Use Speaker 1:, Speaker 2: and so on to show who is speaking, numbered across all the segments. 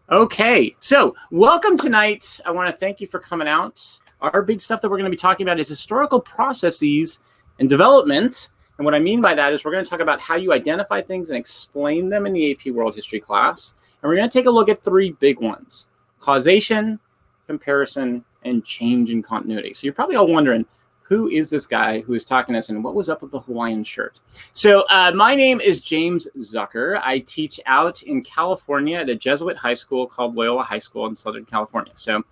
Speaker 1: Okay, so welcome tonight. I want to thank you for coming out. Our big stuff that we're going to be talking about is historical processes and development. And what I mean by that is we're going to talk about how you identify things and explain them in the AP World History class. And we're going to take a look at three big ones: causation, comparison, and change in continuity. So you're probably all wondering, who is this guy who is talking to us and what was up with the Hawaiian shirt? So my name is James Zucker. I teach out in California at a Jesuit high school called Loyola High School in Southern California. So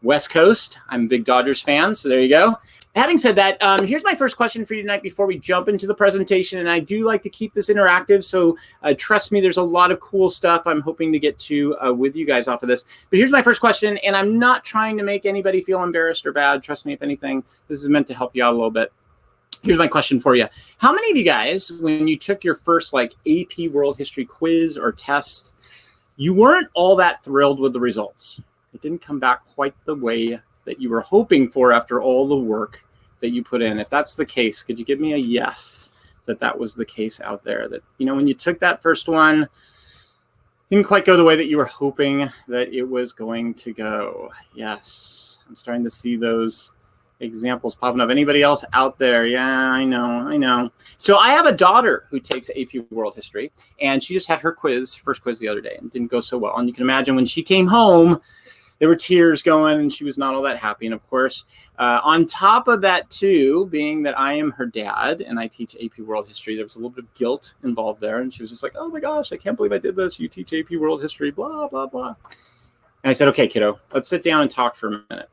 Speaker 1: West Coast, I'm a big Dodgers fan, so there you go. Having said that, here's my first question for you tonight before we jump into the presentation. And I do like to keep this interactive, so trust me, there's a lot of cool stuff I'm hoping to get to with you guys off of this. But here's my first question, and I'm not trying to make anybody feel embarrassed or bad. Trust me, if anything, this is meant to help you out a little bit. Here's my question for you. How many of you guys, when you took your first AP World History quiz or test, you weren't all that thrilled with the results? It didn't come back quite the way that you were hoping for after all the work that you put in. If that's the case, could you give me a yes that was the case out there? That, you know, when you took that first one, it didn't quite go the way that you were hoping that it was going to go. Yes, I'm starting to see those examples popping up. Anybody else out there? Yeah, I know. So I have a daughter who takes AP World History, and she just had her first quiz the other day, and it didn't go so well. And you can imagine when she came home, there were tears going, and she was not all that happy. And of course, on top of that, too, being that I am her dad and I teach AP World History, there was a little bit of guilt involved there. And she was just like, oh my gosh, I can't believe I did this. You teach AP World History, blah, blah, blah. And I said, okay, kiddo, let's sit down and talk for a minute.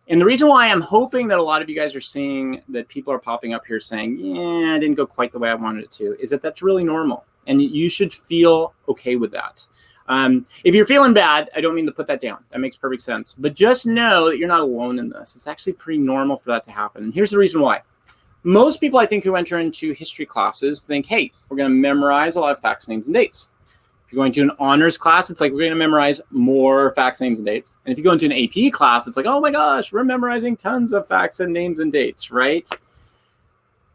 Speaker 1: And the reason why I'm hoping that a lot of you guys are seeing that people are popping up here saying, yeah, it didn't go quite the way I wanted it to, is that that's really normal. And you should feel okay with that. If you're feeling bad, I don't mean to put that down. That makes perfect sense. But just know that you're not alone in this. It's actually pretty normal for that to happen. And here's the reason why. Most people, I think, who enter into history classes think, hey, we're going to memorize a lot of facts, names, and dates. If you're going to an honors class, it's like we're going to memorize more facts, names, and dates. And if you go into an AP class, it's like, oh my gosh, we're memorizing tons of facts and names and dates, right?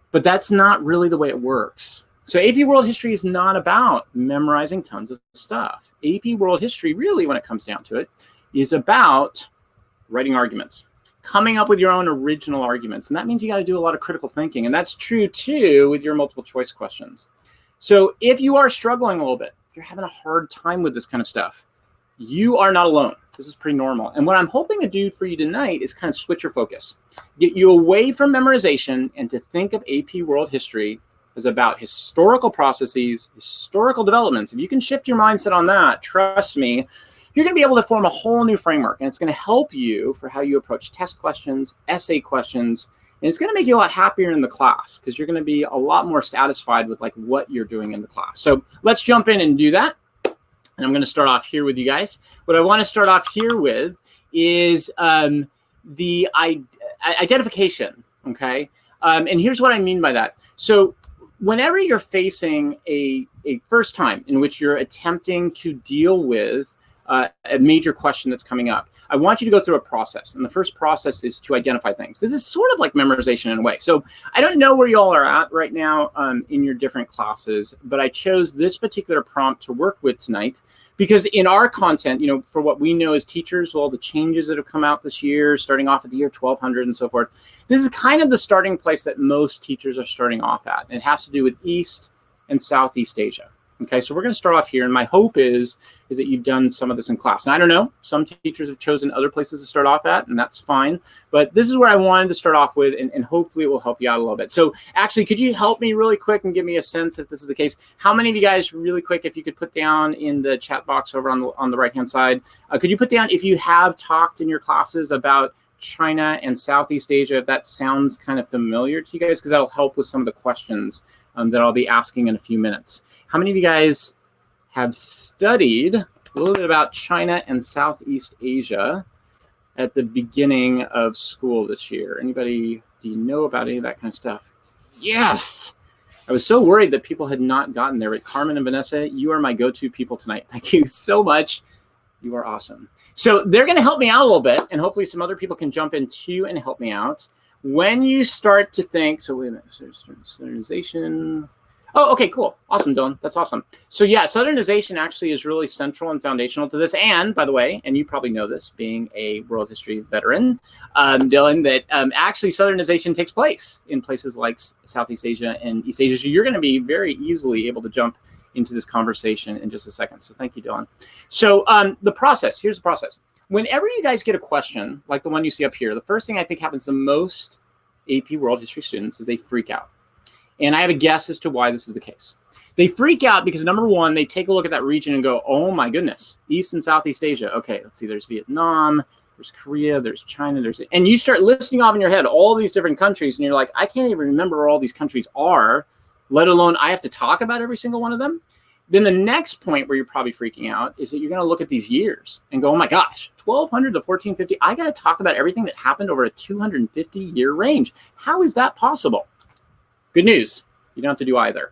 Speaker 1: But that's not really the way it works. So AP World History is not about memorizing tons of stuff. AP World History, really, when it comes down to it, is about writing arguments, coming up with your own original arguments. And that means you got to do a lot of critical thinking. And that's true, too, with your multiple choice questions. So if you are struggling a little bit, if you're having a hard time with this kind of stuff, you are not alone. This is pretty normal. And what I'm hoping to do for you tonight is kind of switch your focus, get you away from memorization and to think of AP World History is about historical processes, historical developments. If you can shift your mindset on that, trust me, you're going to be able to form a whole new framework. And it's going to help you for how you approach test questions, essay questions. And it's going to make you a lot happier in the class because you're going to be a lot more satisfied with what you're doing in the class. So let's jump in and do that. And I'm going to start off here with you guys. What I want to start off here with is the identification, okay? And here's what I mean by that. So whenever you're facing a first time in which you're attempting to deal with a major question that's coming up, I want you to go through a process. And the first process is to identify things. This is sort of like memorization in a way. So I don't know where you all are at right now in your different classes, but I chose this particular prompt to work with tonight because in our content, for what we know as teachers, all the changes that have come out this year, starting off at the year 1200 and so forth, this is kind of the starting place that most teachers are starting off at. And it has to do with East and Southeast Asia. Okay, so we're going to start off here, and my hope is that you've done some of this in class. And I don't know, some teachers have chosen other places to start off at, and that's fine. But this is where I wanted to start off with, and hopefully it will help you out a little bit. So actually, could you help me really quick and give me a sense if this is the case? How many of you guys, really quick, if you could put down in the chat box over on the right-hand side, could you put down if you have talked in your classes about China and Southeast Asia, if that sounds kind of familiar to you guys, because that'll help with some of the questions that I'll be asking in a few minutes. How many of you guys have studied a little bit about China and Southeast Asia at the beginning of school this year? Anybody, do you know about any of that kind of stuff? Yes! I was so worried that people had not gotten there. But Carmen and Vanessa, you are my go-to people tonight. Thank you so much. You are awesome. So they're going to help me out a little bit, and hopefully some other people can jump in too and help me out. When you start to think, so wait a minute, standardization. Oh, okay, cool. Awesome, Dylan. That's awesome. So yeah, Southernization actually is really central and foundational to this. And by the way, and you probably know this, being a world history veteran, Dylan, that actually Southernization takes place in places like Southeast Asia and East Asia. So you're going to be very easily able to jump into this conversation in just a second. So thank you, Dylan. So the process, here's the process. Whenever you guys get a question like the one you see up here, the first thing I think happens to most AP world history students is they freak out. And I have a guess as to why this is the case. They freak out because, number one, they take a look at that region and go, oh my goodness, East and Southeast Asia. Okay, let's see, there's Vietnam, there's Korea, there's China, and you start listing off in your head all these different countries, and you're like, I can't even remember where all these countries are, let alone I have to talk about every single one of them. Then the next point where you're probably freaking out is that you're going to look at these years and go, oh my gosh, 1200 to 1450, I got to talk about everything that happened over a 250-year range. How is that possible? Good news, you don't have to do either.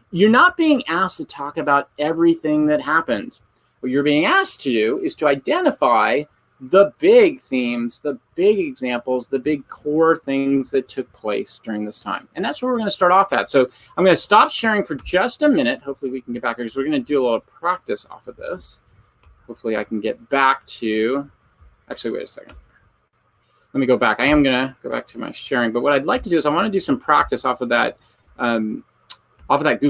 Speaker 1: You're not being asked to talk about everything that happened. What you're being asked to do is to identify the big themes, the big examples, the big core things that took place during this time. And that's where we're going to start off at. So I'm going to stop sharing for just a minute. Hopefully we can get back here because we're going to do a little practice off of this. Hopefully I can get back to, actually, wait a second. Let me go back. I am going to go back to my sharing, but what I'd like to do is I want to do some practice off of that Google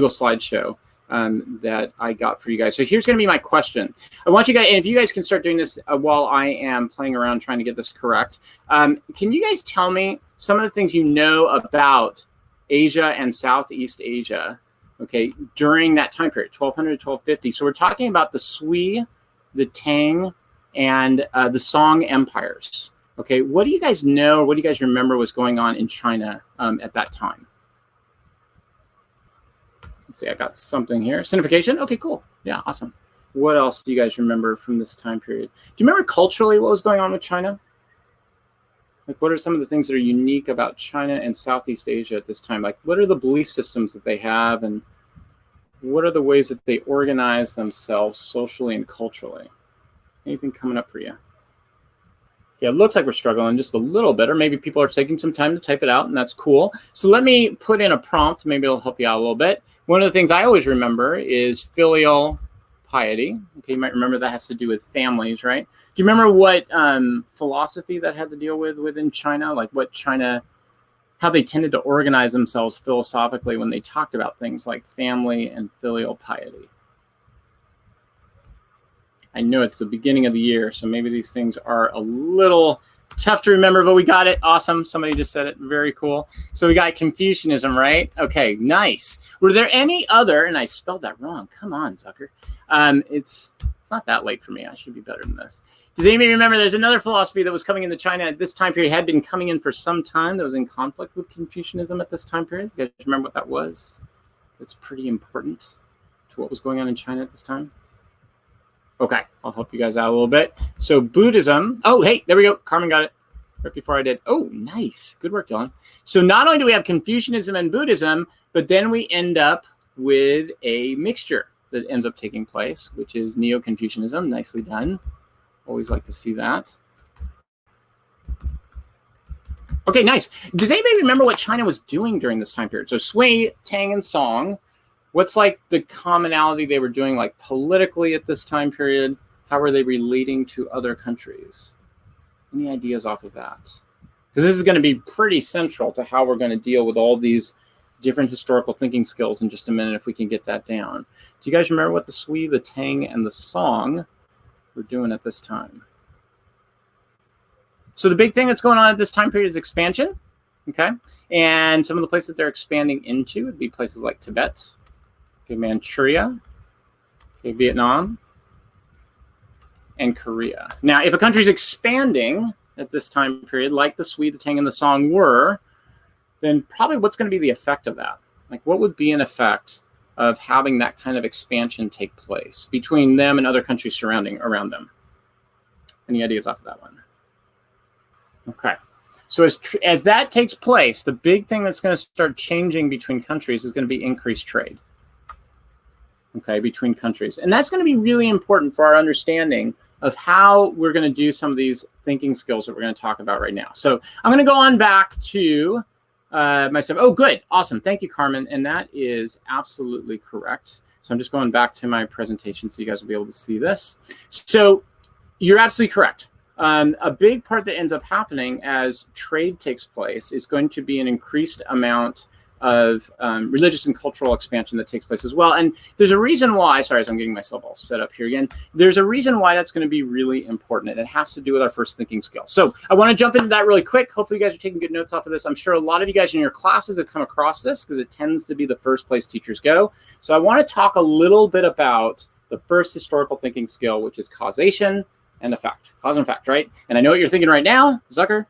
Speaker 1: slideshow that I got for you guys. So here's going to be my question. I want you guys, and if you guys can start doing this while I am playing around trying to get this correct, can you guys tell me some of the things you know about Asia and Southeast Asia, okay, during that time period, 1200 to 1250? So we're talking about the Sui, the Tang, and the Song empires. Okay, what do you guys know, or what do you guys remember was going on in China at that time? Let's see, I got something here. Sinification? Okay, cool. Yeah, awesome. What else do you guys remember from this time period? Do you remember culturally what was going on with China? Like, what are some of the things that are unique about China and Southeast Asia at this time? Like, what are the belief systems that they have, and what are the ways that they organize themselves socially and culturally? Anything coming up for you? Yeah, it looks like we're struggling just a little bit, or maybe people are taking some time to type it out, and that's cool. So let me put in a prompt. Maybe it'll help you out a little bit. One of the things I always remember is filial piety. Okay, you might remember that has to do with families, right? Do you remember what philosophy that had to deal with within China? Like what China, how they tended to organize themselves philosophically when they talked about things like family and filial piety? I know it's the beginning of the year, so maybe these things are a little tough to remember, but we got it. Awesome. Somebody just said it. Very cool. So we got Confucianism, right? Okay, nice. Were there any other, and I spelled that wrong. Come on, Zucker. It's not that late for me. I should be better than this. Does anybody remember there's another philosophy that was coming into China at this time period, had been coming in for some time, that was in conflict with Confucianism at this time period? You guys remember what that was? That's pretty important to what was going on in China at this time. Okay, I'll help you guys out a little bit. So Buddhism. Oh, hey, there we go. Carmen got it right before I did. Oh, nice. Good work, Dylan. So not only do we have Confucianism and Buddhism, but then we end up with a mixture that ends up taking place, which is Neo-Confucianism. Nicely done. Always like to see that. Okay, nice. Does anybody remember what China was doing during this time period? So Sui, Tang, and Song. What's like the commonality they were doing, like politically at this time period? How were they relating to other countries? Any ideas off of that? Because this is going to be pretty central to how we're going to deal with all these different historical thinking skills in just a minute, if we can get that down. Do you guys remember what the Sui, the Tang, and the Song were doing at this time? So the big thing that's going on at this time period is expansion, okay? And some of the places that they're expanding into would be places like Tibet, okay, Manchuria, okay, Vietnam, and Korea. Now, if a country's expanding at this time period, like the Sui, the Tang, and the Song were, then probably what's going to be the effect of that? Like, what would be an effect of having that kind of expansion take place between them and other countries surrounding around them? Any ideas off of that one? Okay. So as that takes place, the big thing that's going to start changing between countries is going to be increased trade. Okay, between countries. And that's going to be really important for our understanding of how we're going to do some of these thinking skills that we're going to talk about right now. So I'm going to go on back to my stuff. Oh, good. Awesome. Thank you, Carmen. And that is absolutely correct. So I'm just going back to my presentation so you guys will be able to see this. So you're absolutely correct. A big part that ends up happening as trade takes place is going to be an increased amount of religious and cultural expansion that takes place as well. And there's a reason why, sorry, as I'm getting myself all set up here again, there's a reason why that's going to be really important. And it has to do with our first thinking skill. So I want to jump into that really quick. Hopefully you guys are taking good notes off of this. I'm sure a lot of you guys in your classes have come across this because it tends to be the first place teachers go. So I want to talk a little bit about the first historical thinking skill, which is causation and effect. Cause and effect, right? And I know what you're thinking right now, Zucker.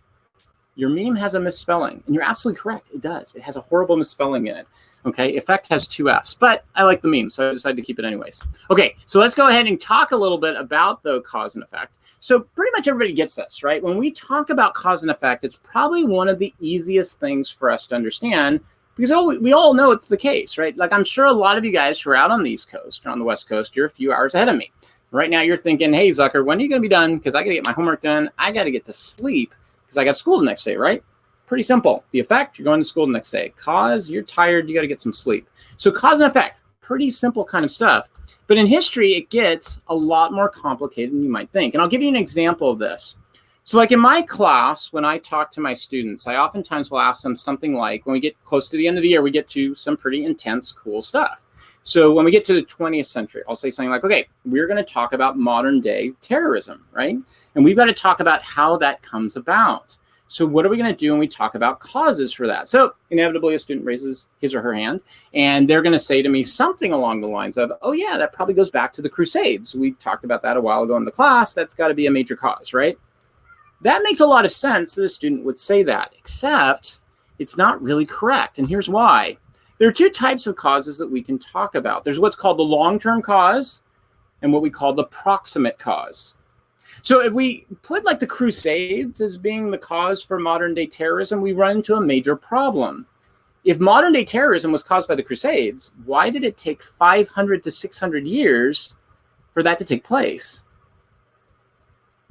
Speaker 1: Your meme has a misspelling, and you're absolutely correct. It does. It has a horrible misspelling in it. Okay, effect has 2 F's, but I like the meme, so I decided to keep it anyways. Okay, so let's go ahead and talk a little bit about the cause and effect. So pretty much everybody gets this, right? When we talk about cause and effect, it's probably one of the easiest things for us to understand because we all know it's the case, right? Like I'm sure a lot of you guys who are out on the East Coast or on the West Coast, you're a few hours ahead of me. Right now you're thinking, hey, Zucker, when are you going to be done? Because I got to get my homework done. I got to get to sleep. I got school the next day, right? Pretty simple. The effect, you're going to school the next day. Cause, you're tired, you got to get some sleep. So cause and effect, pretty simple kind of stuff. But in history, it gets a lot more complicated than you might think. And I'll give you an example of this. So like in my class, when I talk to my students, I oftentimes will ask them something like, when we get close to the end of the year, we get to some pretty intense, cool stuff. So when we get to the 20th century, I'll say something like, okay, we're going to talk about modern day terrorism, right? And we've got to talk about how that comes about. So what are we going to do when we talk about causes for that? So inevitably a student raises his or her hand and they're going to say to me something along the lines of, oh yeah, that probably goes back to the Crusades. We talked about that a while ago in the class. That's got to be a major cause, right? That makes a lot of sense that a student would say that, except it's not really correct. And here's why. There are 2 types of causes that we can talk about. There's what's called the long-term cause and what we call the proximate cause. So if we put like the Crusades as being the cause for modern day terrorism, we run into a major problem. If modern day terrorism was caused by the Crusades, why did it take 500 to 600 years for that to take place?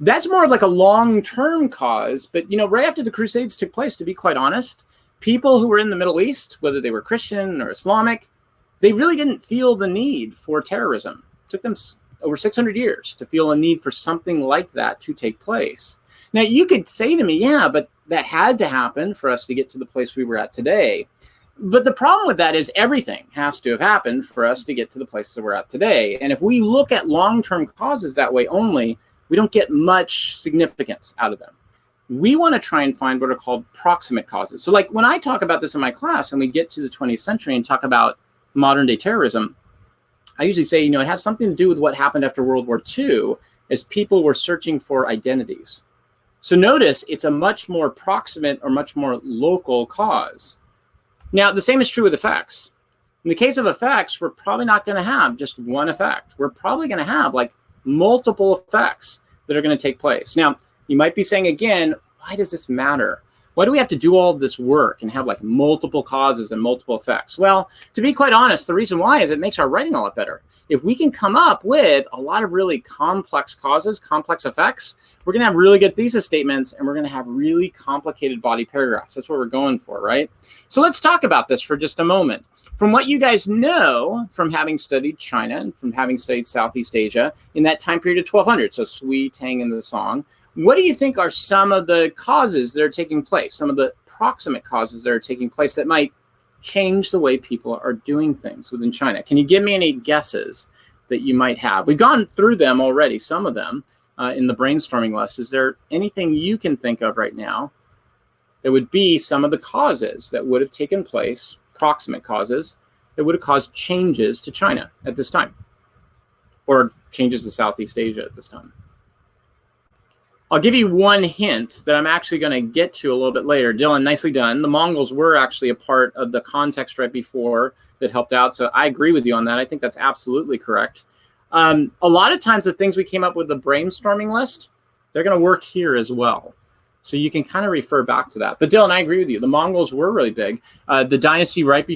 Speaker 1: That's more of like a long-term cause, but you know, right after the Crusades took place, to be quite honest, people who were in the Middle East, whether they were Christian or Islamic, they really didn't feel the need for terrorism. It took them over 600 years to feel a need for something like that to take place. Now, you could say to me, yeah, but that had to happen for us to get to the place we were at today. But the problem with that is everything has to have happened for us to get to the place that we're at today. And if we look at long-term causes that way only, we don't get much significance out of them. We want to try and find what are called proximate causes. So like when I talk about this in my class and we get to the 20th century and talk about modern day terrorism, I usually say, you know, it has something to do with what happened after World War II as people were searching for identities. So notice it's a much more proximate or much more local cause. Now, the same is true with effects. In the case of effects, we're probably not going to have just one effect. We're probably going to have like multiple effects that are going to take place. Now, you might be saying again, why does this matter? Why do we have to do all of this work and have like multiple causes and multiple effects? Well, to be quite honest, the reason why is it makes our writing a lot better. If we can come up with a lot of really complex causes, complex effects, we're going to have really good thesis statements and we're going to have really complicated body paragraphs. That's what we're going for, right? So let's talk about this for just a moment. From what you guys know from having studied China and from having studied Southeast Asia in that time period of 1200, so Sui, Tang, and the Song, what do you think are some of the causes that are taking place, some of the proximate causes that are taking place that might change the way people are doing things within China? Can you give me any guesses that you might have? We've gone through them already, some of them in the brainstorming list. Is there anything you can think of right now that would be some of the causes that would have taken place, proximate causes, that would have caused changes to China at this time, or changes to Southeast Asia at this time? I'll give you one hint that I'm actually going to get to a little bit later. Dylan, nicely done. The Mongols were actually a part of the context right before that helped out. So I agree with you on that. I think that's absolutely correct. A lot of times the things we came up with the brainstorming list, they're going to work here as well. So you can kind of refer back to that. But Dylan, I agree with you. The Mongols were really big. The dynasty right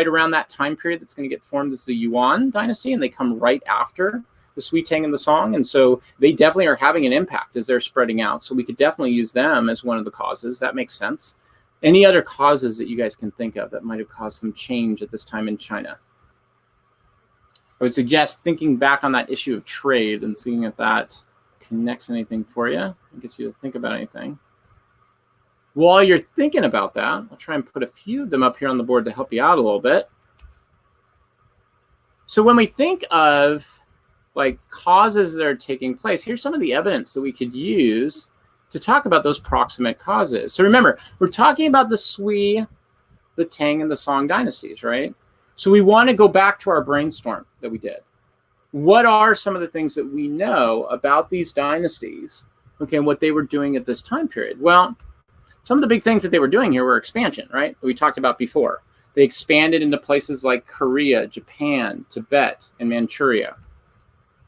Speaker 1: around that time period that's going to get formed is the Yuan dynasty, and they come right after the Sui, Tang, and the Song. And so they definitely are having an impact as they're spreading out. So we could definitely use them as one of the causes. That makes sense. Any other causes that you guys can think of that might have caused some change at this time in China? I would suggest thinking back on that issue of trade and seeing if that connects anything for you and gets you to think about anything. While you're thinking about that, I'll try and put a few of them up here on the board to help you out a little bit. So when we think of like causes that are taking place, here's some of the evidence that we could use to talk about those proximate causes. So remember, we're talking about the Sui, the Tang, and the Song dynasties, right? So we want to go back to our brainstorm that we did. What are some of the things that we know about these dynasties, okay, and what they were doing at this time period? Well, some of the big things that they were doing here were expansion, right? We talked about before. They expanded into places like Korea, Japan, Tibet, and Manchuria.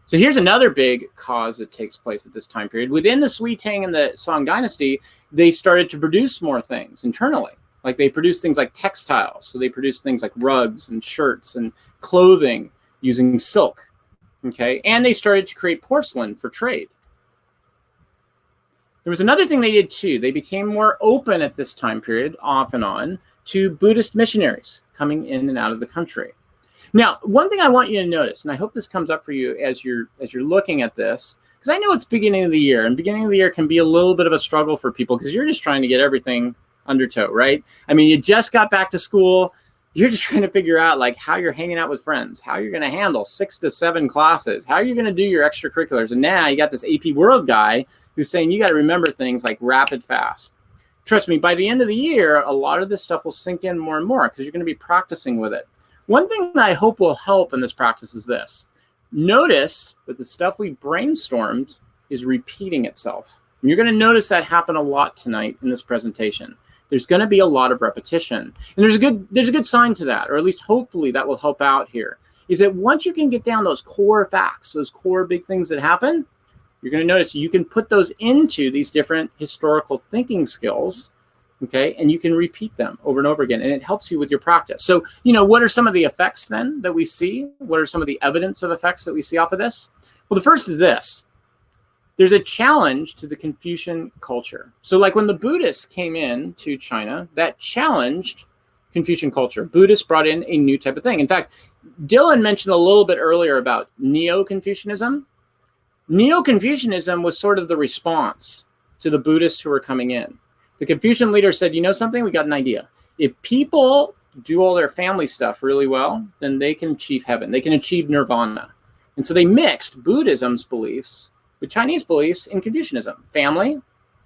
Speaker 1: So here's another big cause that takes place at this time period. Within the Sui, Tang, and the Song dynasty, they started to produce more things internally. Like they produced things like textiles. So they produced things like rugs and shirts and clothing using silk, okay? And they started to create porcelain for trade. There was another thing they did too. They became more open at this time period, off and on, to Buddhist missionaries coming in and out of the country. Now, one thing I want you to notice, and I hope this comes up for you as you're looking at this, because I know it's beginning of the year, and beginning of the year can be a little bit of a struggle for people because you're just trying to get everything under tow, right? I mean, you just got back to school. You're just trying to figure out like how you're hanging out with friends, how you're going to handle 6 to 7 classes, how you're going to do your extracurriculars. And now you got this AP World guy who's saying you got to remember things like rapid fast. Trust me, by the end of the year, a lot of this stuff will sink in more and more because you're going to be practicing with it. One thing that I hope will help in this practice is this. Notice that the stuff we brainstormed is repeating itself. And you're going to notice that happen a lot tonight in this presentation. There's going to be a lot of repetition. And there's a good sign to that, or at least hopefully that will help out here, is that once you can get down those core facts, those core big things that happen, you're going to notice you can put those into these different historical thinking skills, okay? And you can repeat them over and over again, and it helps you with your practice. So, you know, what are some of the effects then that we see? What are some of the evidence of effects that we see off of this? Well, the first is this. There's a challenge to the Confucian culture. So like when the Buddhists came in to China, that challenged Confucian culture. Buddhists brought in a new type of thing. In fact, Dylan mentioned a little bit earlier about Neo-Confucianism. Neo-Confucianism was sort of the response to the Buddhists who were coming in. The Confucian leader said, you know something, we got an idea. If people do all their family stuff really well, then they can achieve heaven. They can achieve nirvana. And so they mixed Buddhism's beliefs with Chinese beliefs in Confucianism, family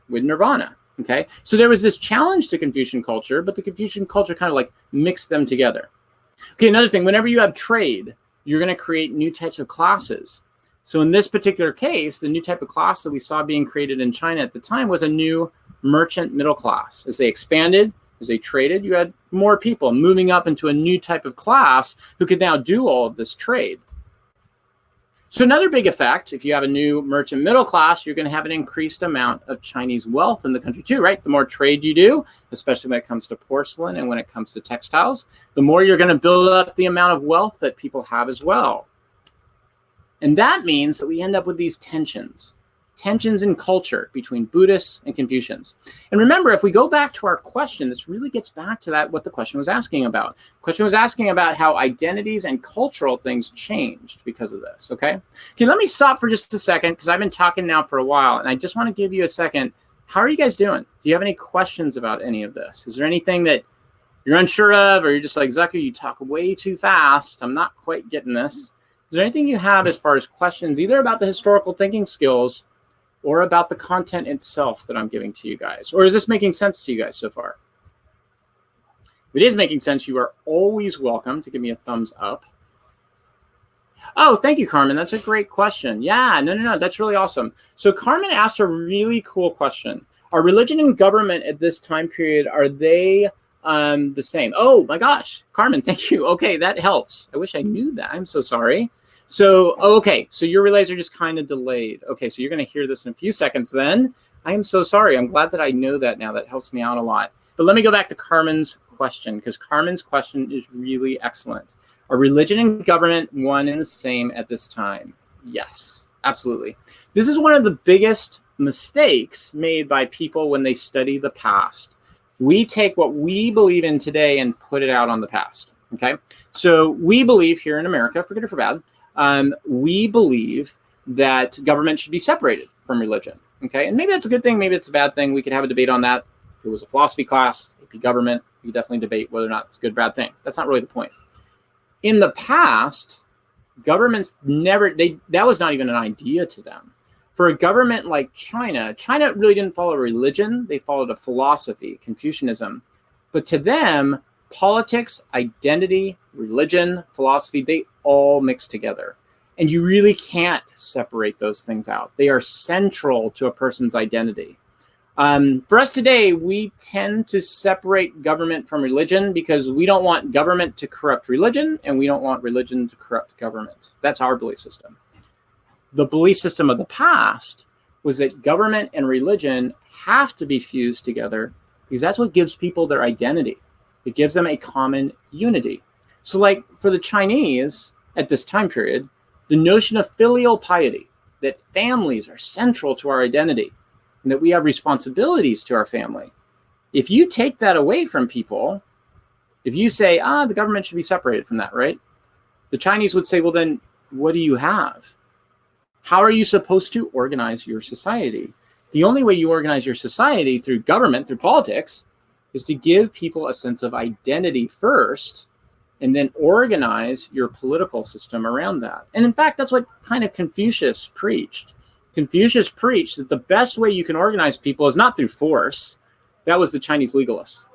Speaker 1: with nirvana, okay? So there was this challenge to Confucian culture, but the Confucian culture kind of like mixed them together. Okay, another thing, whenever you have trade, you're going to create new types of classes. So in this particular case, the new type of class that we saw being created in China at the time was a new merchant middle class. As they expanded, as they traded, you had more people moving up into a new type of class who could now do all of this trade. So another big effect, if you have a new merchant middle class, you're going to have an increased amount of Chinese wealth in the country too, right? The more trade you do, especially when it comes to porcelain and when it comes to textiles, the more you're going to build up the amount of wealth that people have as well. And that means that we end up with these tensions in culture between Buddhists and Confucians. And remember, if we go back to our question, this really gets back to that, what the question was asking about. The question was asking about how identities and cultural things changed because of this, okay? Okay, let me stop for just a second because I've been talking now for a while, and I just want to give you a second. How are you guys doing? Do you have any questions about any of this? Is there anything that you're unsure of, or you're just like, Zucker, you talk way too fast. I'm not quite getting this. Is there anything you have as far as questions, either about the historical thinking skills or about the content itself that I'm giving to you guys? Or is this making sense to you guys so far? If it is making sense, you are always welcome to give me a thumbs up. Oh, thank you, Carmen. That's a great question. Yeah, no. That's really awesome. So Carmen asked a really cool question. Are religion and government at this time period, are they the same? Oh my gosh, Carmen, thank you. Okay, that helps. I wish I knew that. I'm so sorry. So, okay, so your relays are just kind of delayed. Okay, so you're going to hear this in a few seconds then. I am so sorry. I'm glad that I know that now. That helps me out a lot. But let me go back to Carmen's question, because Carmen's question is really excellent. Are religion and government one and the same at this time? Yes, absolutely. This is one of the biggest mistakes made by people when they study the past. We take what we believe in today and put it out on the past. Okay, so we believe here in America, for good or for bad, we believe that government should be separated from religion. Okay, and maybe that's a good thing, maybe it's a bad thing. We could have a debate on that. If it was a philosophy class, AP government, we could definitely debate whether or not it's a good or bad thing. That's not really the point. In the past, governments never, that was not even an idea to them. For a government like China, China really didn't follow religion. They followed a philosophy, Confucianism. But to them, politics, identity, religion, philosophy, they all mix together. And you really can't separate those things out. They are central to a person's identity. For us today, we tend to separate government from religion because we don't want government to corrupt religion and we don't want religion to corrupt government. That's our belief system. The belief system of the past was that government and religion have to be fused together because that's what gives people their identity. It gives them a common unity. So like for the Chinese at this time period, the notion of filial piety, that families are central to our identity and that we have responsibilities to our family. If you take that away from people, if you say, the government should be separated from that, right? The Chinese would say, well, then what do you have? How are you supposed to organize your society? The only way you organize your society through government, through politics, is to give people a sense of identity first, and then organize your political system around that. And in fact, that's what kind of Confucius preached. Confucius preached that the best way you can organize people is not through force. That was the Chinese legalists.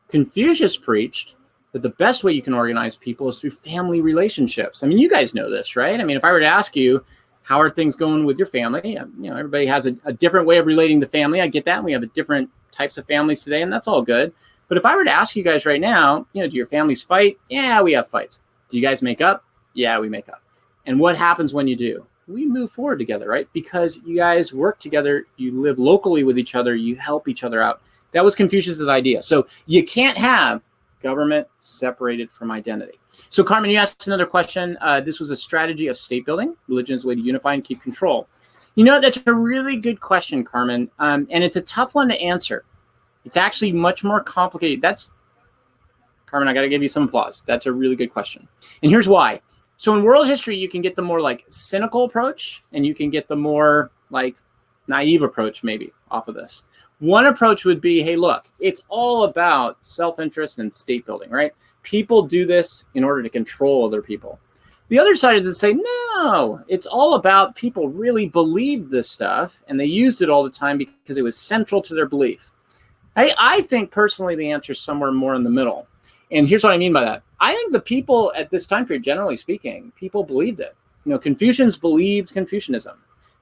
Speaker 1: Confucius preached that the best way you can organize people is through family relationships. I mean, you guys know this, right? I mean, if I were to ask you, how are things going with your family? You know, everybody has a different way of relating to family. I get that. And we have different types of families today, and that's all good. But if I were to ask you guys right now, do your families fight? Yeah, we have fights. Do you guys make up? Yeah, we make up. And what happens when you do? We move forward together, right? Because you guys work together, you live locally with each other, you help each other out. That was Confucius's idea. So you can't have government separated from identity. So Carmen, you asked another question. This was a strategy of state building. Religion is a way to unify and keep control. That's a really good question, Carmen. And it's a tough one to answer. It's actually much more complicated. Carmen, I got to give you some applause. That's a really good question. And here's why. So in world history, you can get the more like cynical approach and you can get the more like naive approach maybe off of this. One approach would be, hey, look, it's all about self-interest and state building, right? People do this in order to control other people. The other side is to say, no, it's all about people really believed this stuff and they used it all the time because it was central to their belief. I think personally the answer is somewhere more in the middle. And here's what I mean by that. I think the people at this time period, generally speaking, people believed it. Confucians believed Confucianism.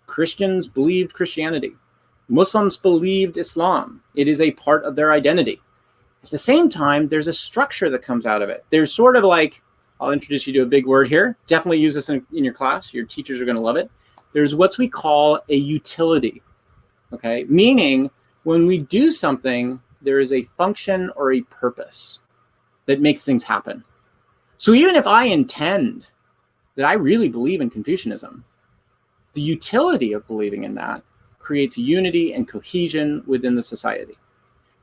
Speaker 1: Christians believed Christianity. Muslims believed Islam. It is a part of their identity. At the same time, there's a structure that comes out of it. There's sort of like, I'll introduce you to a big word here. Definitely use this in your class. Your teachers are going to love it. There's what we call a utility, okay? Meaning when we do something, there is a function or a purpose that makes things happen. So even if I intend that I really believe in Confucianism, the utility of believing in that creates unity and cohesion within the society.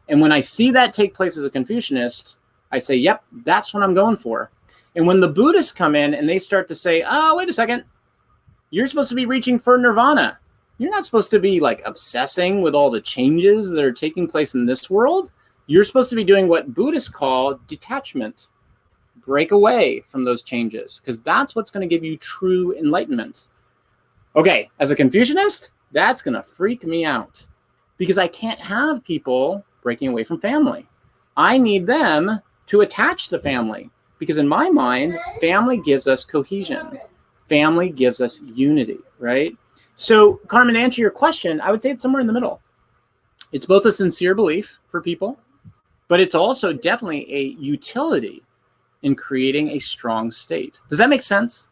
Speaker 1: And when I see that take place as a Confucianist, I say, yep, that's what I'm going for. And when the Buddhists come in and they start to say, wait a second, you're supposed to be reaching for nirvana. You're not supposed to be like obsessing with all the changes that are taking place in this world. You're supposed to be doing what Buddhists call detachment. Break away from those changes because that's what's going to give you true enlightenment. Okay, as a Confucianist, that's going to freak me out because I can't have people breaking away from family. I need them to attach to family because in my mind, family gives us cohesion. Family gives us unity, right? So, Carmen, to answer your question, I would say it's somewhere in the middle. It's both a sincere belief for people, but it's also definitely a utility in creating a strong state. Does that make sense?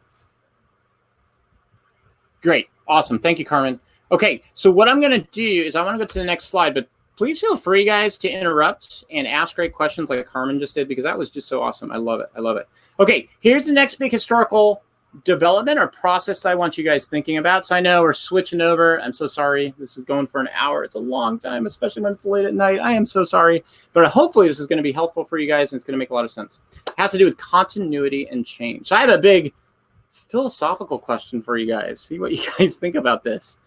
Speaker 1: Great. Awesome. Thank you, Carmen. Okay, so what I'm going to do is I want to go to the next slide, but please feel free, guys, to interrupt and ask great questions like Carmen just did because that was just so awesome. I love it. I love it. Okay, here's the next big historical development or process I want you guys thinking about. So I know we're switching over. I'm so sorry. This is going for an hour. It's a long time, especially when it's late at night. I am so sorry. But hopefully this is going to be helpful for you guys, and it's going to make a lot of sense. It has to do with continuity and change. So I have a big philosophical question for you guys. See what you guys think about this.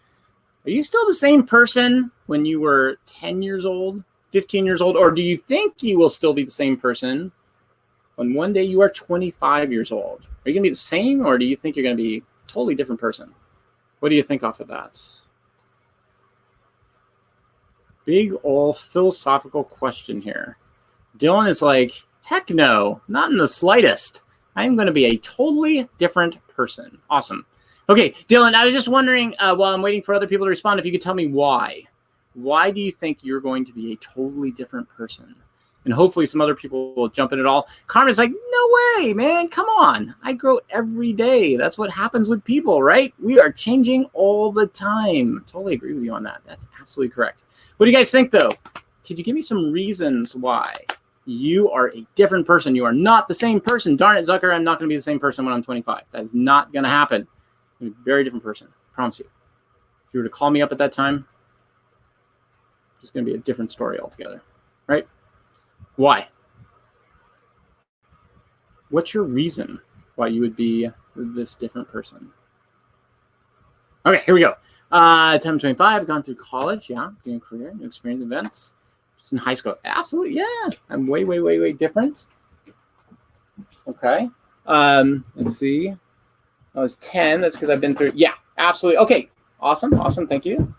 Speaker 1: Are you still the same person when you were 10 years old, 15 years old? Or do you think you will still be the same person when one day you are 25 years old? Are you going to be the same, or do you think you're going to be a totally different person? What do you think off of that? Big old philosophical question here. Dylan is like, heck no, not in the slightest. I'm going to be a totally different person. Awesome. Okay, Dylan, I was just wondering, while I'm waiting for other people to respond, if you could tell me why. Why do you think you're going to be a totally different person? And hopefully some other people will jump in at all. Carmen's like, no way, man. Come on. I grow every day. That's what happens with people, right? We are changing all the time. Totally agree with you on that. That's absolutely correct. What do you guys think, though? Could you give me some reasons why you are a different person? You are not the same person. Darn it, Zucker, I'm not going to be the same person when I'm 25. That is not going to happen. I'm a very different person. I promise you. If you were to call me up at that time, it's going to be a different story altogether, right? Why? What's your reason why you would be this different person? Okay, here we go. Time 25, I've gone through college, yeah, being a career, new experience, events. Just in high school, absolutely, yeah. I'm way different. Okay. Let's see. I was 10. That's because I've been through. Yeah, absolutely. Okay. Awesome. Thank you.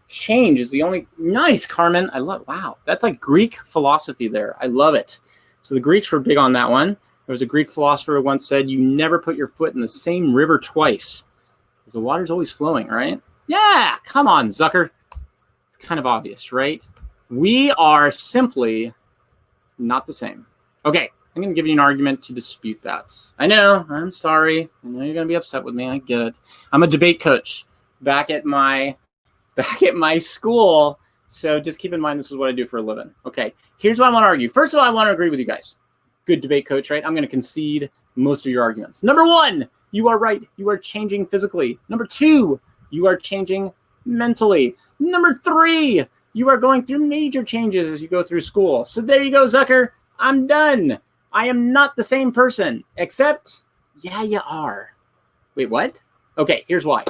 Speaker 1: Change is the only. Nice, Carmen. I love. Wow, that's like Greek philosophy there. I love it. So the Greeks were big on that one. There was a Greek philosopher who once said, "You never put your foot in the same river twice, because the water's always flowing." Right? Yeah. Come on, Zucker. It's kind of obvious, right? We are simply not the same. Okay. I'm going to give you an argument to dispute that. I know. I'm sorry. I know you're going to be upset with me. I get it. I'm a debate coach back at my school. So just keep in mind, this is what I do for a living. Okay. Here's what I want to argue. First of all, I want to agree with you guys. Good debate coach, right? I'm going to concede most of your arguments. Number one, you are right. You are changing physically. Number two, you are changing mentally. Number three, you are going through major changes as you go through school. So there you go, Zucker. I'm done. I am not the same person, except, yeah, you are. Wait, what? Okay, here's why.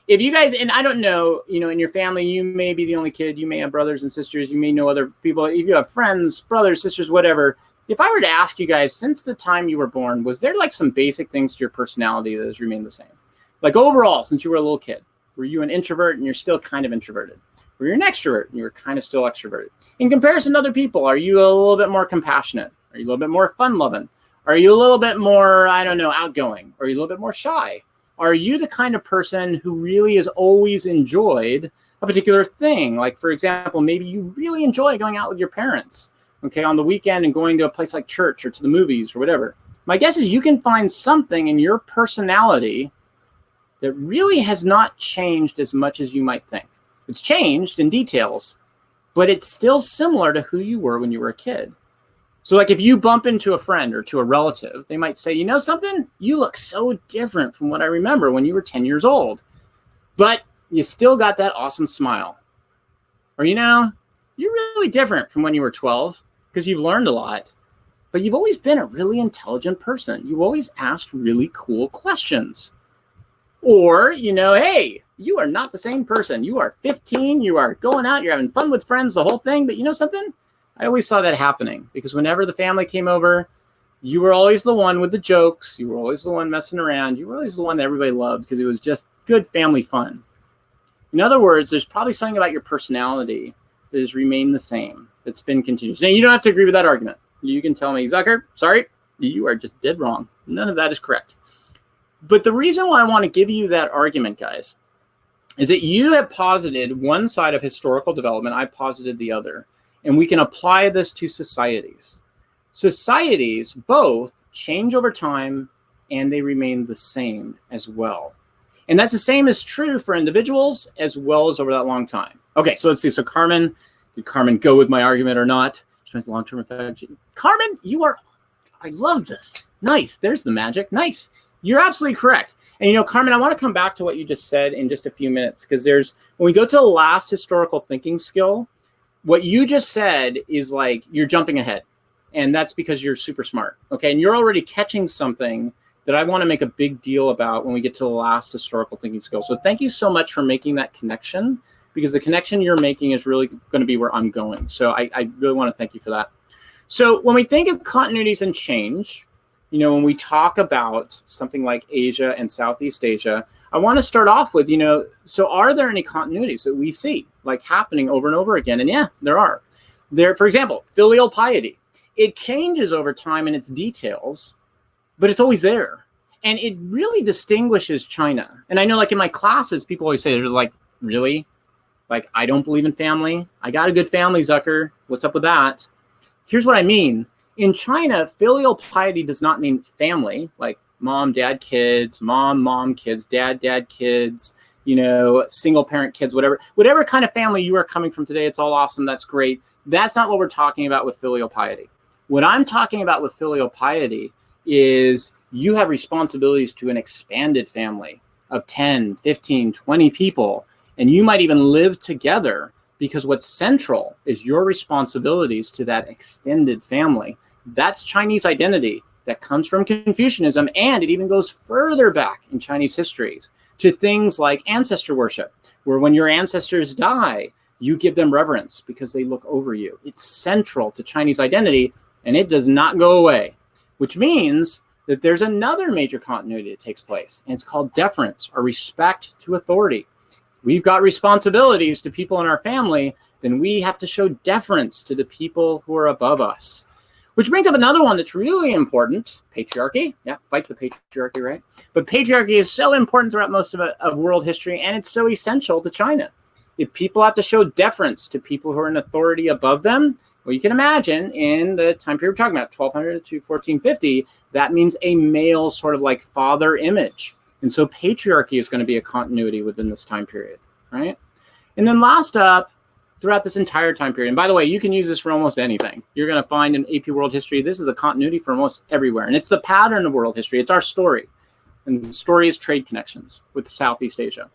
Speaker 1: If you guys, and I don't know, in your family, you may be the only kid. You may have brothers and sisters. You may know other people. If you have friends, brothers, sisters, whatever. If I were to ask you guys, since the time you were born, was there like some basic things to your personality that has remained the same? Like overall, since you were a little kid, were you an introvert and you're still kind of introverted? Were you an extrovert and you were kind of still extroverted? In comparison to other people, are you a little bit more compassionate? Are you a little bit more fun-loving? Are you a little bit more, I don't know, outgoing? Are you a little bit more shy? Are you the kind of person who really has always enjoyed a particular thing? Like, for example, maybe you really enjoy going out with your parents, okay, on the weekend and going to a place like church or to the movies or whatever. My guess is you can find something in your personality that really has not changed as much as you might think. It's changed in details, but it's still similar to who you were when you were a kid. So like if you bump into a friend or to a relative, they might say, you know something? You look so different from what I remember when you were 10 years old, but you still got that awesome smile. Or, you're really different from when you were 12 because you've learned a lot, but you've always been a really intelligent person. You've always asked really cool questions. Or, hey, you are not the same person. You are 15, you are going out, you're having fun with friends, the whole thing. But you know something? I always saw that happening because whenever the family came over, you were always the one with the jokes. You were always the one messing around. You were always the one that everybody loved because it was just good family fun. In other words, there's probably something about your personality that has remained the same. That's been continuous. Now, you don't have to agree with that argument. You can tell me, Zucker, sorry, you are just dead wrong. None of that is correct. But the reason why I want to give you that argument, guys, is that you have posited one side of historical development. I posited the other. And we can apply this to societies. Societies both change over time and they remain the same as well. And that's the same is true for individuals as well as over that long time. Okay, so let's see. So Carmen, did Carmen go with my argument or not? She has long-term effect. Carmen, I love this. Nice. There's the magic. Nice. You're absolutely correct. And, Carmen, I want to come back to what you just said in just a few minutes, because when we go to the last historical thinking skill, what you just said is like you're jumping ahead. And that's because you're super smart. Okay. And you're already catching something that I want to make a big deal about when we get to the last historical thinking skill. So thank you so much for making that connection, because the connection you're making is really going to be where I'm going. So I really want to thank you for that. So when we think of continuities and change, when we talk about something like Asia and Southeast Asia, I want to start off with, so are there any continuities that we see like happening over and over again? And yeah, there are. For example, filial piety. It changes over time in its details, but it's always there. And it really distinguishes China. And I know, like in my classes, people always say, there's like, really? Like, I don't believe in family. I got a good family, Zucker. What's up with that? Here's what I mean. In China, filial piety does not mean family, like mom, dad, kids, mom, kids, dad, kids, single parent kids, whatever kind of family you are coming from today. It's all awesome. That's great. That's not what we're talking about with filial piety. What I'm talking about with filial piety is you have responsibilities to an expanded family of 10, 15, 20 people, and you might even live together, because what's central is your responsibilities to that extended family. That's Chinese identity that comes from Confucianism, and it even goes further back in Chinese histories to things like ancestor worship, where when your ancestors die, you give them reverence because they look over you. It's central to Chinese identity, and it does not go away, which means that there's another major continuity that takes place, and it's called deference, or respect to authority. We've got responsibilities to people in our family, then we have to show deference to the people who are above us. Which brings up another one that's really important, patriarchy. Yeah, fight the patriarchy, right? But patriarchy is so important throughout most of world history, and it's so essential to China. If people have to show deference to people who are in authority above them, well, you can imagine in the time period we're talking about, 1200 to 1450, that means a male sort of like father image. And so patriarchy is going to be a continuity within this time period, right? And then last up, throughout this entire time period, and by the way, you can use this for almost anything. You're going to find in AP World History, this is a continuity for almost everywhere. And it's the pattern of world history. It's our story. And the story is trade connections with Southeast Asia.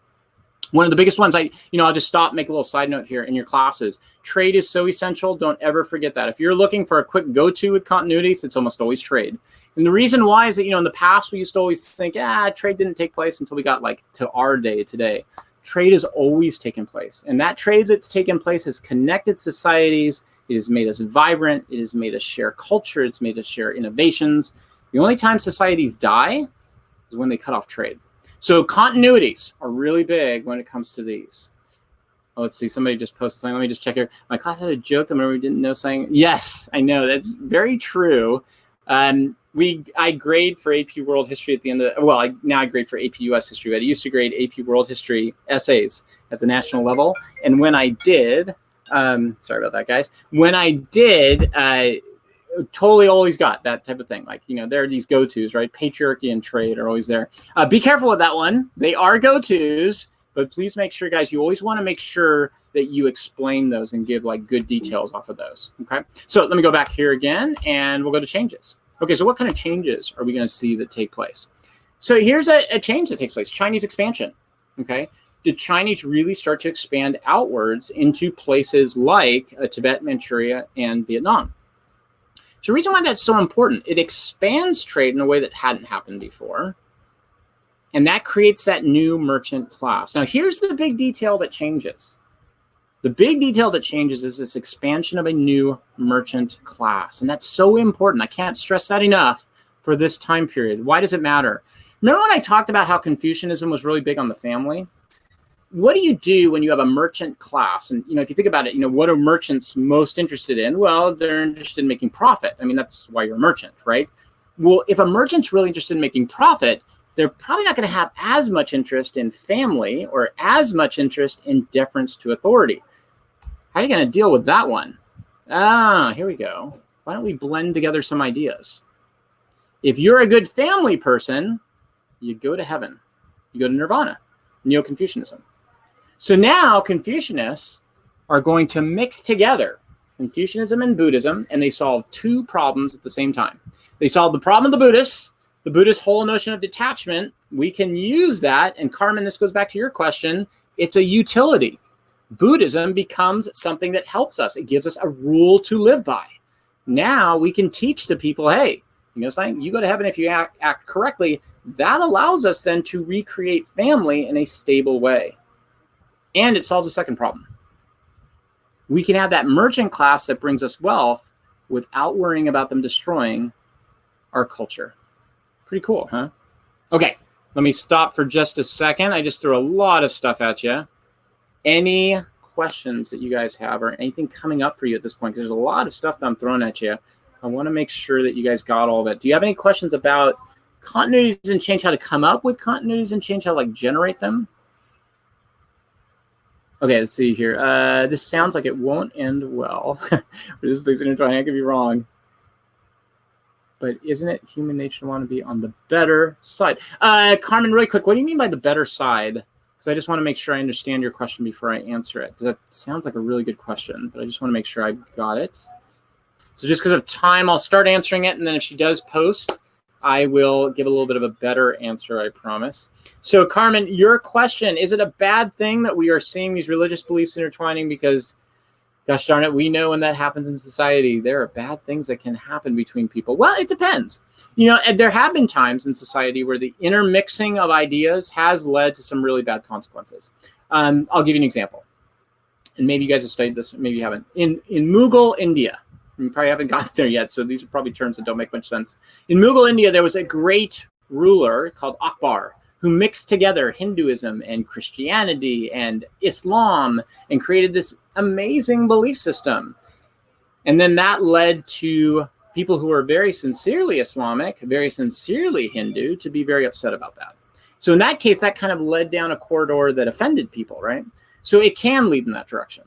Speaker 1: One of the biggest ones, I'll just stop, make a little side note here in your classes. Trade is so essential. Don't ever forget that. If you're looking for a quick go-to with continuities, it's almost always trade. And the reason why is that, in the past, we used to always think, trade didn't take place until we got like to our day today. Trade has always taken place. And that trade that's taken place has connected societies. It has made us vibrant. It has made us share culture. It's made us share innovations. The only time societies die is when they cut off trade. So continuities are really big when it comes to these. Oh, let's see. Somebody just posted something. Let me just check here. My class had a joke that we didn't know saying. Yes, I know. That's very true. I grade for AP World History at the end of, now I grade for AP US History, but I used to grade AP World History essays at the national level. And when I did, sorry about that, guys. When I did, totally always got that type of thing. Like, there are these go-tos, right? Patriarchy and trade are always there. Be careful with that one. They are go-tos, but please make sure, guys, you always want to make sure that you explain those and give like good details off of those. Okay. So let me go back here again, and we'll go to changes. Okay. So what kind of changes are we going to see that take place? So here's a change that takes place, Chinese expansion. Okay. Did Chinese really start to expand outwards into places like Tibet, Manchuria, and Vietnam? So the reason why that's so important, it expands trade in a way that hadn't happened before. And that creates that new merchant class. Now, here's the big detail that changes. The big detail that changes is this expansion of a new merchant class. And that's so important. I can't stress that enough for this time period. Why does it matter? Remember when I talked about how Confucianism was really big on the family? What do you do when you have a merchant class? And, if you think about it, what are merchants most interested in? Well, they're interested in making profit. I mean, that's why you're a merchant, right? Well, if a merchant's really interested in making profit, they're probably not going to have as much interest in family or as much interest in deference to authority. How are you going to deal with that one? Here we go. Why don't we blend together some ideas? If you're a good family person, you go to heaven. You go to nirvana, Neo-Confucianism. So now Confucianists are going to mix together Confucianism and Buddhism, and they solve two problems at the same time. They solve the problem of the Buddhists, the Buddhist whole notion of detachment, we can use that. And Carmen, this goes back to your question. It's a utility. Buddhism becomes something that helps us. It gives us a rule to live by. Now we can teach to people, hey, saying you go to heaven if you act correctly. That allows us then to recreate family in a stable way. And it solves the second problem. We can have that merchant class that brings us wealth without worrying about them destroying our culture. Pretty cool, huh? Okay, let me stop for just a second. I just threw a lot of stuff at you. Any questions that you guys have or anything coming up for you at this point? Because there's a lot of stuff that I'm throwing at you. I want to make sure that you guys got all of it. Do you have any questions about continuities and change, how to come up with continuities and change, how to like generate them? Okay, let's see here. This sounds like it won't end well. This big intertwining, I could be wrong. But isn't it human nature to want to be on the better side? Carmen, really quick, what do you mean by the better side? Because I just want to make sure I understand your question before I answer it. Because that sounds like a really good question, but I just want to make sure I got it. So just because of time, I'll start answering it. And then if she does post, I will give a little bit of a better answer, I promise. So Carmen, your question, is it a bad thing that we are seeing these religious beliefs intertwining? Because gosh darn it, we know when that happens in society, there are bad things that can happen between people. Well, it depends. There have been times in society where the intermixing of ideas has led to some really bad consequences. I'll give you an example. And maybe you guys have studied this, maybe you haven't. In Mughal India, you probably haven't gotten there yet, so these are probably terms that don't make much sense. In Mughal India, there was a great ruler called Akbar who mixed together Hinduism and Christianity and Islam and created this amazing belief system. And then that led to people who were very sincerely Islamic, very sincerely Hindu, to be very upset about that. So in that case, that kind of led down a corridor that offended people, right? So it can lead in that direction.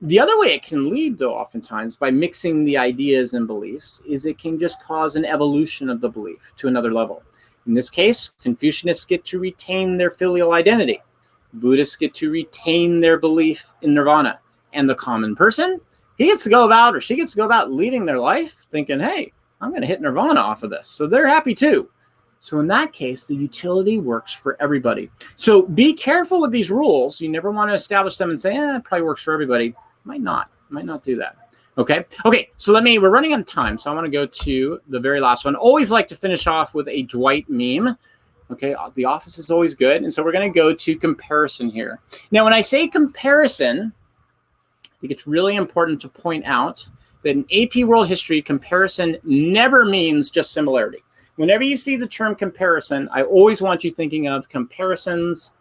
Speaker 1: The other way it can lead, though, oftentimes, by mixing the ideas and beliefs, is it can just cause an evolution of the belief to another level. In this case, Confucianists get to retain their filial identity. Buddhists get to retain their belief in nirvana. And the common person, he gets to go about, or she gets to go about leading their life thinking, hey, I'm going to hit nirvana off of this. So they're happy too. So in that case, the utility works for everybody. So be careful with these rules. You never want to establish them and say, it probably works for everybody. Might not do that. Okay, so we're running out of time, so I want to go to the very last one. Always like to finish off with a Dwight meme. Okay, The Office is always good, and so we're going to go to comparison here. Now, when I say comparison, I think it's really important to point out that in AP World History, comparison never means just similarity. Whenever you see the term comparison, I always want you thinking of comparisons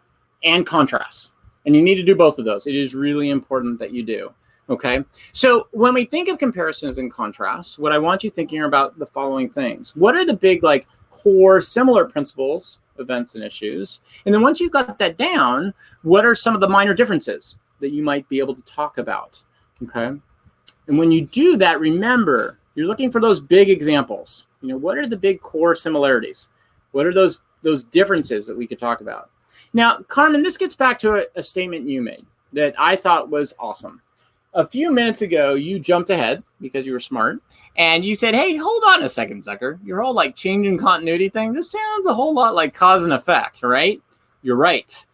Speaker 1: and contrasts. And you need to do both of those. It is really important that you do. Okay. So when we think of comparisons and contrasts, what I want you thinking about the following things. What are the big, core similar principles, events, and issues? And then once you've got that down, what are some of the minor differences that you might be able to talk about? Okay. And when you do that, remember, you're looking for those big examples. What are the big core similarities? What are those differences that we could talk about? Now, Carmen, this gets back to a statement you made that I thought was awesome. A few minutes ago, you jumped ahead because you were smart, and you said, hey, hold on a second, sucker. Your whole changing continuity thing, this sounds a whole lot like cause and effect, right? You're right.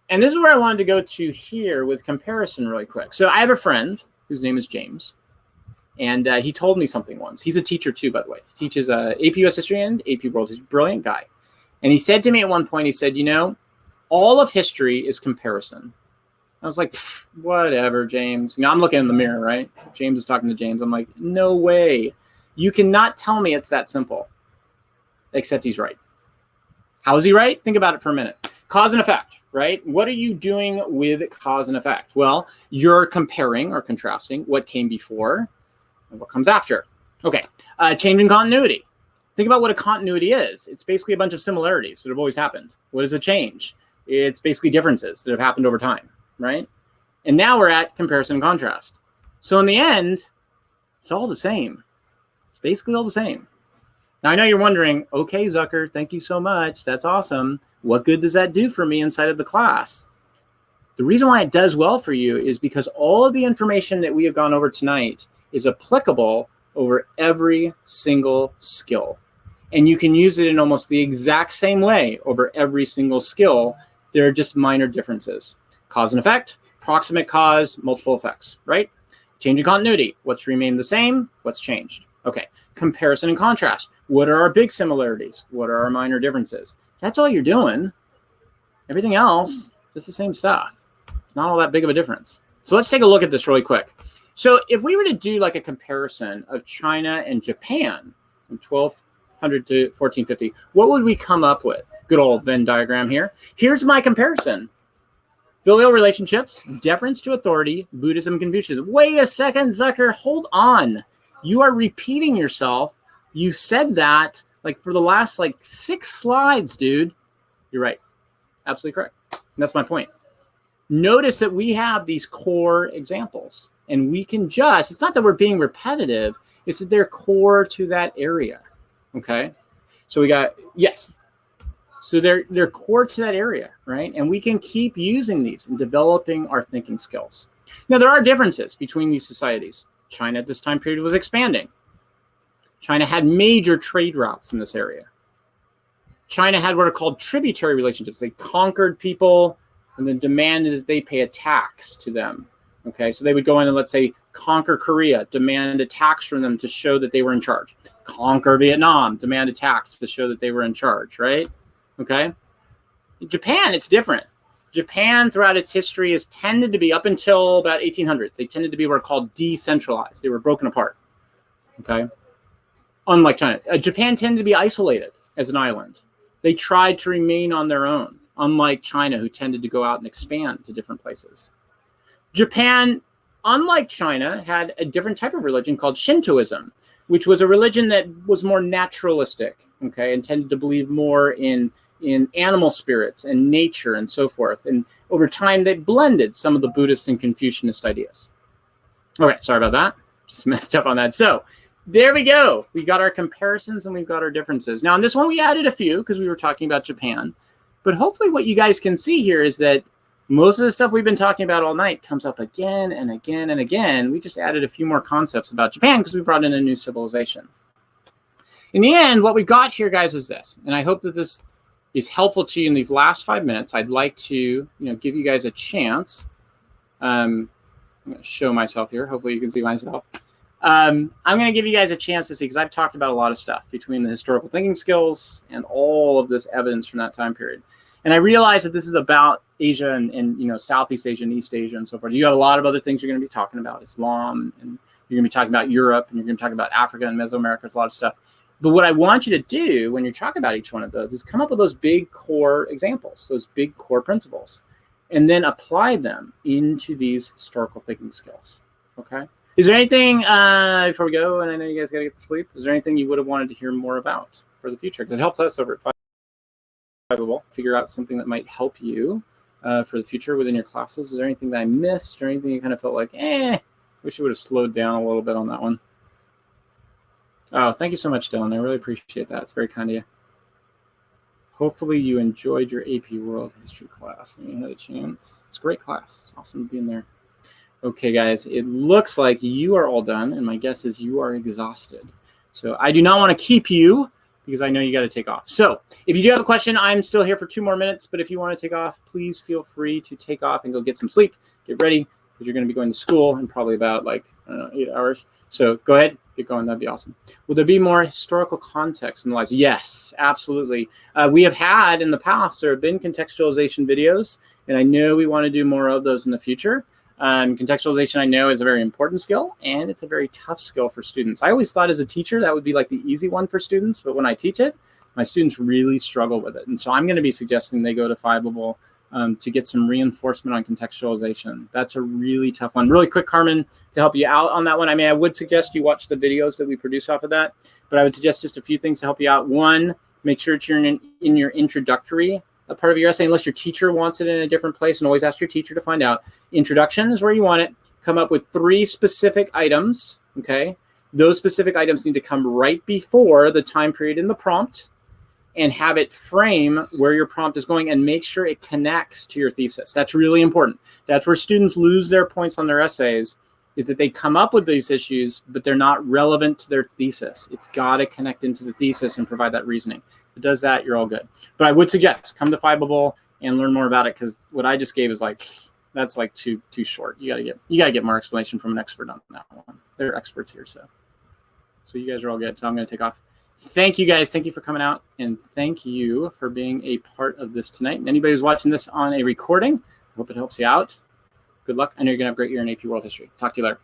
Speaker 1: And this is where I wanted to go to here with comparison really quick. So I have a friend whose name is James, and he told me something once. He's a teacher too, by the way. He teaches AP US History and AP World History. Brilliant guy. And he said to me at one point, he said, all of history is comparison. I was like, whatever, James. I'm looking in the mirror, right? James is talking to James. I'm like, no way. You cannot tell me it's that simple. Except he's right. How is he right? Think about it for a minute. Cause and effect, right? What are you doing with cause and effect? Well, you're comparing or contrasting what came before and what comes after. Okay, changing continuity. Think about what a continuity is. It's basically a bunch of similarities that have always happened. What is a change? It's basically differences that have happened over time, right? And now we're at comparison and contrast. So in the end, it's all the same. It's basically all the same. Now, I know you're wondering, okay, Zucker, thank you so much. That's awesome. What good does that do for me inside of the class? The reason why it does well for you is because all of the information that we have gone over tonight is applicable over every single skill. And you can use it in almost the exact same way over every single skill. There are just minor differences. Cause and effect, proximate cause, multiple effects, right? Change in continuity, what's remained the same, what's changed. Okay, comparison and contrast. What are our big similarities? What are our minor differences? That's all you're doing. Everything else, just the same stuff. It's not all that big of a difference. So let's take a look at this really quick. So if we were to do like a comparison of China and Japan from 1200 to 1450, what would we come up with? Good old Venn diagram here. Here's my comparison. Filial relationships, deference to authority, Buddhism and Confucianism. Wait a second, Zucker, hold on. You are repeating yourself. You said that like for the last like 6 slides, dude. You're right. Absolutely correct. And that's my point. Notice that we have these core examples and we can just, it's not that we're being repetitive, it's that they're core to that area. Okay. So we got, yes. So they're core to that area, right? And we can keep using these and developing our thinking skills. Now, there are differences between these societies. China at this time period was expanding. China had major trade routes in this area. China had what are called tributary relationships. They conquered people and then demanded that they pay a tax to them. Okay, so they would go in and let's say conquer Korea, demand a tax from them to show that they were in charge. Conquer Vietnam, demand a tax to show that they were in charge, right? Okay. In Japan, it's different. Japan, throughout its history, has tended to be, up until about 1800s, they tended to be what are called decentralized. They were broken apart. Okay. Unlike China. Japan tended to be isolated as an island. They tried to remain on their own, unlike China, who tended to go out and expand to different places. Japan, unlike China, had a different type of religion called Shintoism, which was a religion that was more naturalistic, okay, and tended to believe more in animal spirits and nature and so forth. And over time, they blended some of the Buddhist and Confucianist ideas. Okay, sorry about that. Just messed up on that. So there we go. We got our comparisons and we've got our differences. Now, on this one, we added a few because we were talking about Japan. But hopefully what you guys can see here is that most of the stuff we've been talking about all night comes up again and again and again. We just added a few more concepts about Japan because we brought in a new civilization. In the end, what we've got here, guys, is this. And I hope that this is helpful to you in these last 5 minutes. I'd like to give you guys a chance. I'm going to show myself here. Hopefully you can see myself. I'm going to give you guys a chance to see, because I've talked about a lot of stuff between the historical thinking skills and all of this evidence from that time period. And I realize that this is about Asia and Southeast Asia and East Asia and so forth. You have a lot of other things you're going to be talking about, Islam, and you're going to be talking about Europe, and you're going to be talking about Africa and Mesoamerica. There's a lot of stuff. But what I want you to do when you're talking about each one of those is come up with those big core examples, those big core principles, and then apply them into these historical thinking skills. Okay? Is there anything, before we go, and I know you guys got to get to sleep, is there anything you would have wanted to hear more about for the future? Because it helps us over at Fiveable figure out something that might help you for the future within your classes. Is there anything that I missed or anything you kind of felt like, wish you would have slowed down a little bit on that one? Oh, thank you so much, Dylan. I really appreciate that. It's very kind of you. Hopefully you enjoyed your AP World History class when you had a chance. It's a great class. It's awesome to be in there. Okay, guys, it looks like you are all done, and my guess is you are exhausted. So I do not want to keep you because I know you got to take off. So if you do have a question, I'm still here for 2 more minutes, but if you want to take off, please feel free to take off and go get some sleep. Get ready, because you're going to be going to school in probably about 8 hours. So go ahead, get going. That'd be awesome. Will there be more historical context in the lives? Yes, absolutely. We have had in the past, there have been contextualization videos, and I know we want to do more of those in the future. Contextualization, I know, is a very important skill, and it's a very tough skill for students. I always thought as a teacher that would be like the easy one for students, but when I teach it, my students really struggle with it. And so I'm going to be suggesting they go to Fiveable to get some reinforcement on contextualization. That's a really tough one. Really quick, Carmen, to help you out on that one. I mean, I would suggest you watch the videos that we produce off of that, but I would suggest just a few things to help you out. One, make sure it's in your introductory part of your essay, unless your teacher wants it in a different place, and always ask your teacher to find out. Introduction is where you want it. Come up with 3 specific items, okay? Those specific items need to come right before the time period in the prompt, and have it frame where your prompt is going, and make sure it connects to your thesis. That's really important. That's where students lose their points on their essays, is that they come up with these issues, but they're not relevant to their thesis. It's got to connect into the thesis and provide that reasoning. If it does that, you're all good. But I would suggest come to Fiveable and learn more about it, because what I just gave is like, that's like too short. You gotta get more explanation from an expert on that one. They're experts here, so you guys are all good. So I'm gonna take off. Thank you guys. Thank you for coming out, and thank you for being a part of this tonight. And anybody who's watching this on a recording, I hope it helps you out. Good luck. I know you're gonna have a great year in AP World History. Talk to you later.